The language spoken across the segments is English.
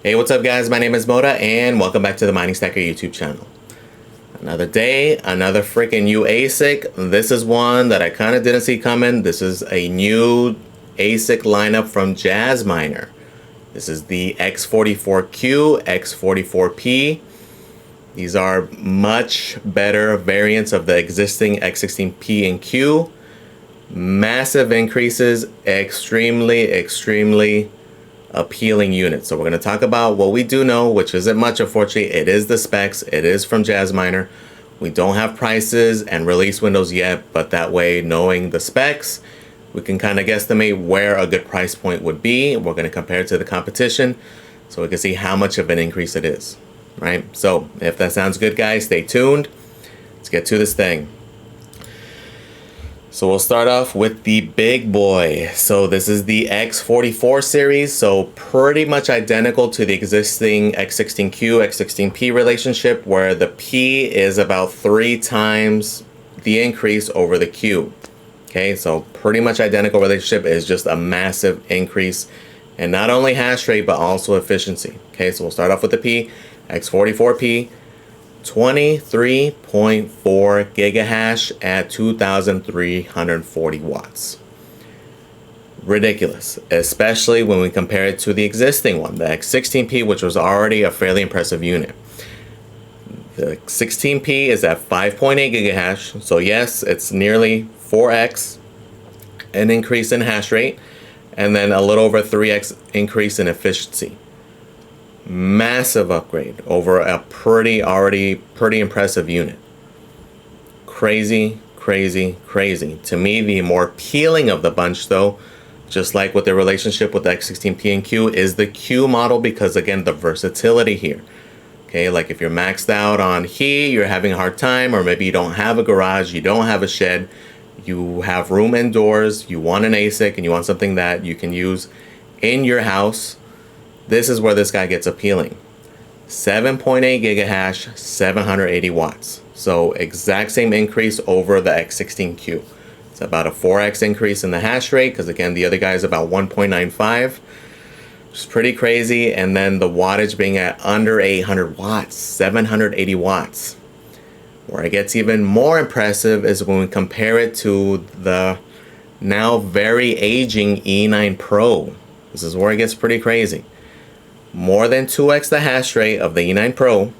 Hey, what's up guys? My name is Moda and welcome back to the Mining Stacker YouTube channel. Another day, another freaking new ASIC. This is one that I kind of didn't see coming. This is a new ASIC lineup from Jasminer. This is the X44Q, X44-P. These are much better variants of the existing X16P and Q. Massive increases, extremely appealing units. So we're going to talk about what we do know, which isn't much, unfortunately. It is the specs. It is from Jasminer. We don't have prices and release windows yet, but that way, knowing the specs, we can kind of guesstimate where a good price point would be. We're going to compare it to the competition so we can see how much of an increase it is, right? So if that sounds good, guys, stay tuned. Let's get to this thing. So we'll start off with the big boy. So this is the X44 series. So pretty much identical to the existing X16Q, X16P relationship, where the P is about 3 times the increase over the Q. Okay, so pretty much identical relationship. Is just a massive increase in not only hash rate, but also efficiency. Okay, so we'll start off with the P, X44P. 23.4 gigahash at 2,340 watts. Ridiculous, especially when we compare it to the existing one, the X16P, which was already a fairly impressive unit. The 16P is at 5.8 gigahash, so yes, it's nearly 4x an increase in hash rate, and then a little over 3x increase in efficiency. Massive upgrade over a already pretty impressive unit. Crazy. To me, the more appealing of the bunch, though, just like with the relationship with the X16P and Q, is the Q model, because again, the versatility here. Okay, like if you're maxed out on heat, you're having a hard time, or maybe you don't have a garage, you don't have a shed, you have room indoors, you want an ASIC and you want something that you can use in your house. This is where this guy gets appealing. 7.8 gigahash, 780 watts. So exact same increase over the X16Q. It's about a 4x increase in the hash rate, because again, the other guy is about 1.95, which is pretty crazy. And then the wattage being at under 800 watts, 780 watts. Where it gets even more impressive is when we compare it to the now very aging E9 Pro. This is where it gets pretty crazy. More than 2x the hash rate of the E9 Pro,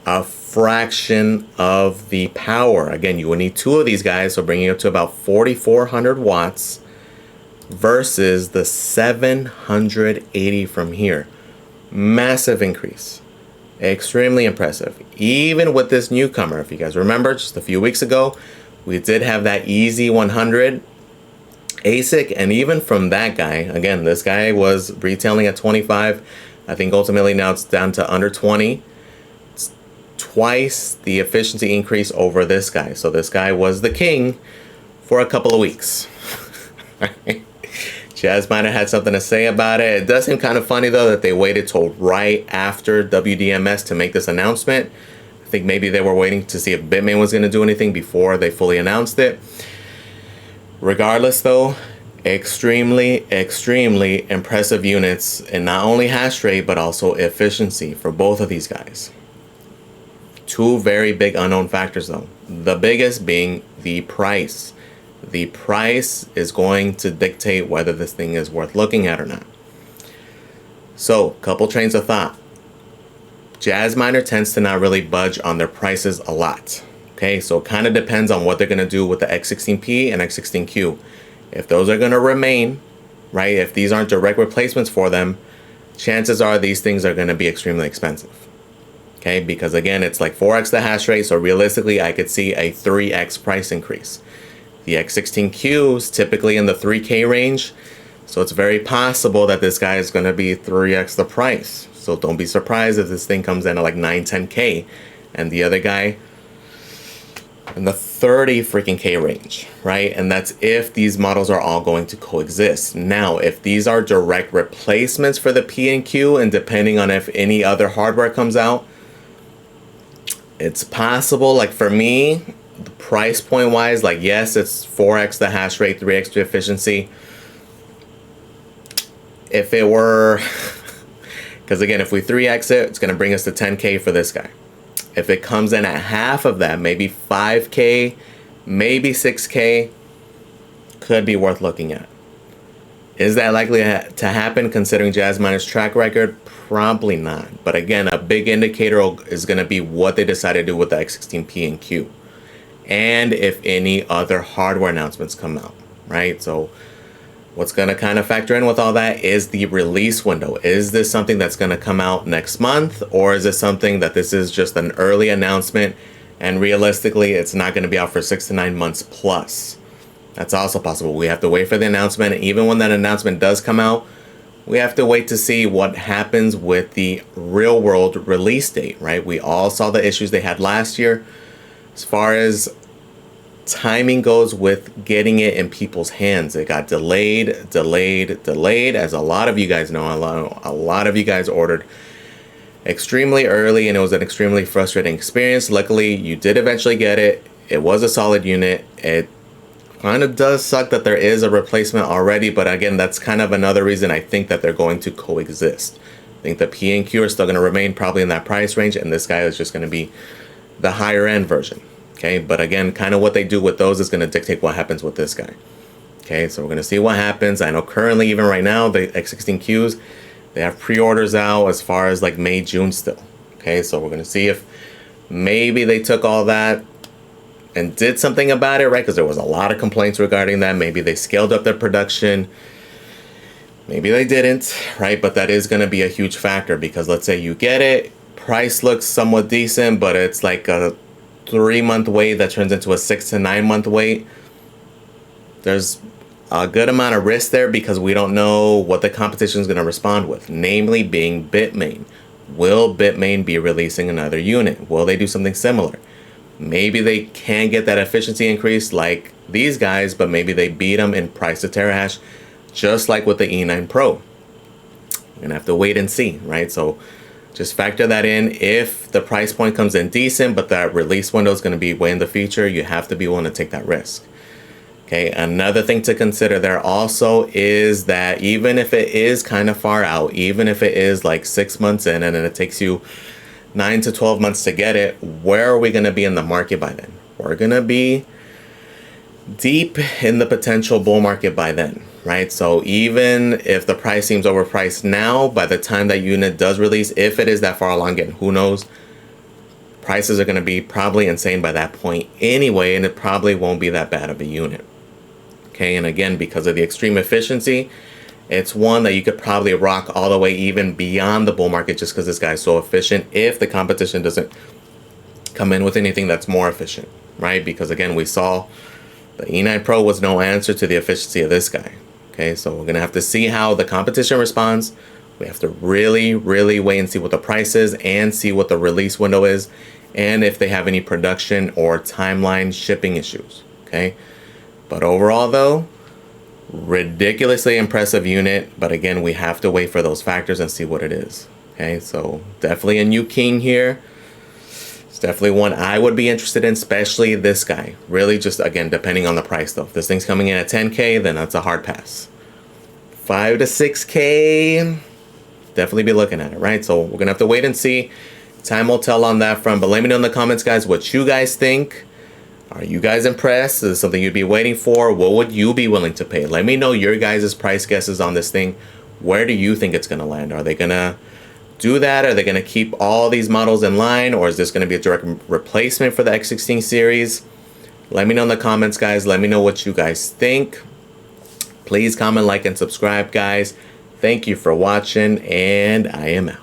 a fraction of the power. Again, you will need 2 of these guys, so bringing it up to about 4,400 watts versus the 780 from here. Massive increase. Extremely impressive. Even with this newcomer, if you guys remember, just a few weeks ago, we did have that Easy 100 ASIC, and even from that guy, again, this guy was retailing at 25. I think ultimately now it's down to under 20. It's twice the efficiency increase over this guy. So this guy was the king for a couple of weeks. Jasminer had something to say about it. It does seem kind of funny though that they waited till right after WDMS to make this announcement. I think maybe they were waiting to see if Bitmain was going to do anything before they fully announced it. Regardless though, extremely impressive units in not only hash rate but also efficiency for both of these guys. 2 very big unknown factors though. The biggest being the price. The price is going to dictate whether this thing is worth looking at or not. So, couple trains of thought. Jasminer tends to not really budge on their prices a lot. Okay, so it kind of depends on what they're going to do with the X16P and X16Q. If those are going to remain, right, if these aren't direct replacements for them, chances are these things are going to be extremely expensive. Okay, because again, it's like 4x the hash rate, so realistically, I could see a 3x price increase. The X16Q is typically in the 3K range, so it's very possible that this guy is going to be 3x the price. So don't be surprised if this thing comes in at like 9-10K, and the other guy in the 30 freaking K range, right? And that's if these models are all going to coexist. Now, if these are direct replacements for the P and Q, and depending on if any other hardware comes out, it's possible. Like for me, the price point wise, like yes, it's 4x the hash rate, 3x the efficiency. If it were Because again, if we 3x it, it's going to bring us to 10K for this guy. If it comes in at half of that, maybe 5K, maybe 6K, could be worth looking at. Is that likely to happen considering Jasminer's track record? Probably not. But again, a big indicator is going to be what they decide to do with the X16P and Q. And if any other hardware announcements come out, right? So what's going to kind of factor in with all that is the release window. Is this something that's going to come out next month? Or is it something that this is just an early announcement and realistically it's not going to be out for 6 to 9 months plus? That's also possible. We have to wait for the announcement. Even when that announcement does come out, we have to wait to see what happens with the real world release date, right? We all saw the issues they had last year as far as timing goes with getting it in people's hands. It got delayed, as a lot of you guys know. A lot of you guys ordered extremely early and it was an extremely frustrating experience. Luckily, you did eventually get it. It was a solid unit. It kind of does suck that there is a replacement already, but again, that's kind of another reason I think that they're going to coexist. I think the P and Q are still going to remain probably in that price range, and this guy is just going to be the higher end version. Okay, but again, kind of what they do with those is going to dictate what happens with this guy. Okay, so we're going to see what happens. I know currently, even right now, the X16Qs, they have pre-orders out as far as like May, June still. Okay, so we're going to see if maybe they took all that and did something about it, right? Because there was a lot of complaints regarding that. Maybe they scaled up their production. Maybe they didn't, right? But that is going to be a huge factor because let's say you get it, price looks somewhat decent, but it's like a 3-month wait that turns into a 6 to 9 month wait. There's a good amount of risk there because we don't know what the competition is going to respond with, namely being Bitmain. Will Bitmain be releasing another unit? Will they do something similar? Maybe they can get that efficiency increase like these guys, but maybe they beat them in price to terahash, just like with the E9 Pro. We're gonna have to wait and see, right? So just factor that in. If the price point comes in decent, but that release window is gonna be way in the future, you have to be willing to take that risk. Okay, another thing to consider there also is that even if it is kind of far out, even if it is like 6 months in and then it takes you 9 to 12 months to get it, where are we going to be in the market by then? We're going to be deep in the potential bull market by then, right? So even if the price seems overpriced now, by the time that unit does release, if it is that far along, again, who knows? Prices are going to be probably insane by that point anyway, and it probably won't be that bad of a unit. Okay, and again, because of the extreme efficiency, it's one that you could probably rock all the way even beyond the bull market just because this guy's so efficient if the competition doesn't come in with anything that's more efficient, right? Because again, we saw the E9 Pro was no answer to the efficiency of this guy. Okay, so we're going to have to see how the competition responds. We have to really wait and see what the price is and see what the release window is and if they have any production or timeline shipping issues. Okay, but overall though, ridiculously impressive unit, but again, we have to wait for those factors and see what it is. Okay, so definitely a new king here. It's definitely one I would be interested in, especially this guy. Really just, again, depending on the price though. If this thing's coming in at 10K, then that's a hard pass. 5 to 6K, definitely be looking at it, right? So we're gonna have to wait and see. Time will tell on that front, but let me know in the comments, guys, what you guys think. Are you guys impressed? Is this something you'd be waiting for? What would you be willing to pay? Let me know your guys' price guesses on this thing. Where do you think it's going to land? Are they going to do that? Are they going to keep all these models in line? Or is this going to be a direct replacement for the X16 series? Let me know in the comments, guys. Let me know what you guys think. Please comment, like, and subscribe, guys. Thank you for watching, and I am out.